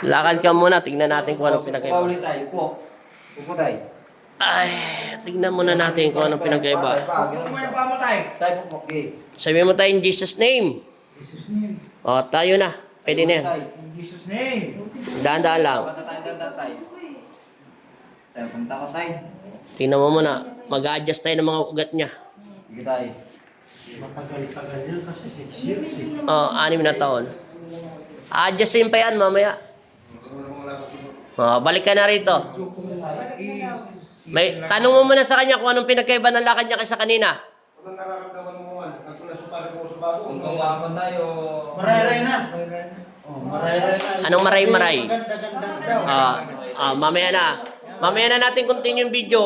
Lakad ka muna, tignan natin kung anong pinagkaiba. Paulit tayo. Upo tayo. Ay, tignan muna natin kung anong pinagkaiba. Upo mo yung paa mo tayo. Tayo po. Okay. Sabihin mo tayo in Jesus' name. Jesus name. O, tayo na. Pwede na yan. In Jesus name. Daan-daan lang. Daan tayo. Tayo, punta ka tayo. Tingnan mo muna. Mag-a-adjust tayo ng mga ugat niya. Sige tayo. Matagal-tagal yun kasi 6 years eh. O, 6 na taon. A-adjustin pa yan mamaya. O, balik ka na rito. May, tanong mo muna sa kanya kung anong pinagkaiba ng lakad niya kaysa kanina. Anong nararamdaman mo man? Nagsulasupari mo sa bago? Kung kumakan tayo. Maray-ray na. Oh, maray-ray na. Anong maray-maray? Ganda-ganda daw. Mamaya na. Mamaya na natin continue yung video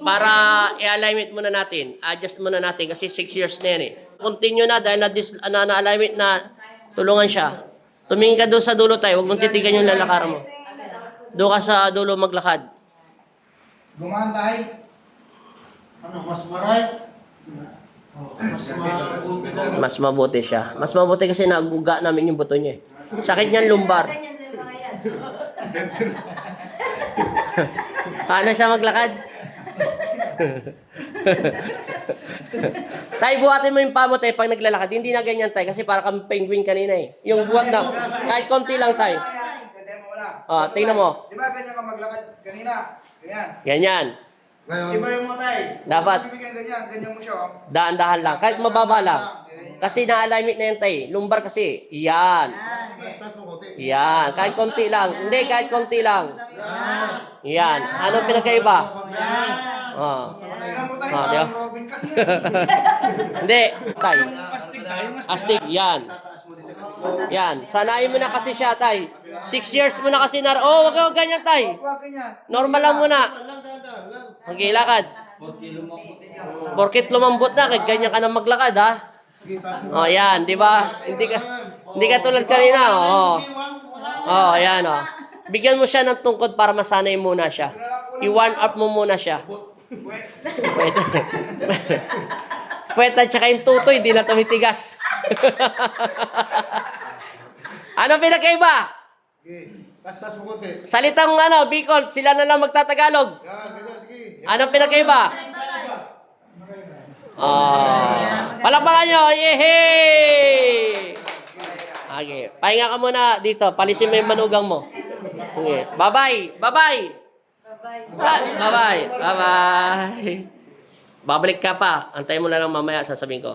para i-alignment muna natin. Adjust muna natin kasi 6 years na yan eh. Continue na dahil na-alignment na tulungan siya. Tumingin ka doon sa dulo tayo. Huwag mong titigan yung lalakaran mo. Doon ka sa dulo maglakad. Gumaan tayo. Ano, mas maray? Oh, mas mabuti na. Mas mabuti siya. Mas mabuti kasi naguga namin yung buto niya eh. Sakit niyan lumbar. Paano siya maglakad? Tay, buhatin mo yung paa mo, tay, pag naglalakad. Hindi na ganyan, tay, kasi para kang penguin kanina eh. Yung buhat na, kahit konti lang, tay. Tingnan mo. Di ba ganyan ka maglakad kanina? Ganyan. Ganyan. Ngayon, Iba yung mga tayo. Dapat. Ganyan mo siya. Oh. Daan-dahan lang. Kahit mababa lang. Kasi na-alignment na yan, tay. Lumbar kasi. Yan. tas mo konti. Yan. Kahit konti lang. Hindi, kahit konti lang. Yan. Anong pinagkaiba? Oh. Tingnan mo tayo, Di ba? parang Robin ka. Hindi. Tay. Astig tayo. Astig. Yan. Tataas mo din sa ganito. Yan. Sanayin mo na kasi siya, tay. 6 years mo na kasi na... Oh, wag ganyan, tay. Huwag ganyan. Normal lang muna. Lang, dahan lang. Okay, lakad. Porkit lumambot na, kahit ganyan ka na maglakad, ha? Sige, taas mo. Oh, yan, di ba? Hindi ka tulad kanina, oh. Oh, yan, oh. Bigyan mo siya ng tungkod para masanay muna siya. I-warm up mo muna siya. Pwede. Pwede, tsaka yung tutoy, di na tumitigas. Ano pinakaiba? Sige, tas mo konti. Salitang Bicol, sila na lang magtatagalog. Yan, ganyan, sige. Anong pinakaiba? Palakpakan nyo! Yehey! Okay. Pahinga ka muna dito. Palisin mo yung manugang mo. Okay. Bye-bye! Bye-bye! Bye-bye! Bye-bye! Babalik ka pa. Antayin mo na lang mamaya, sasabihin ko.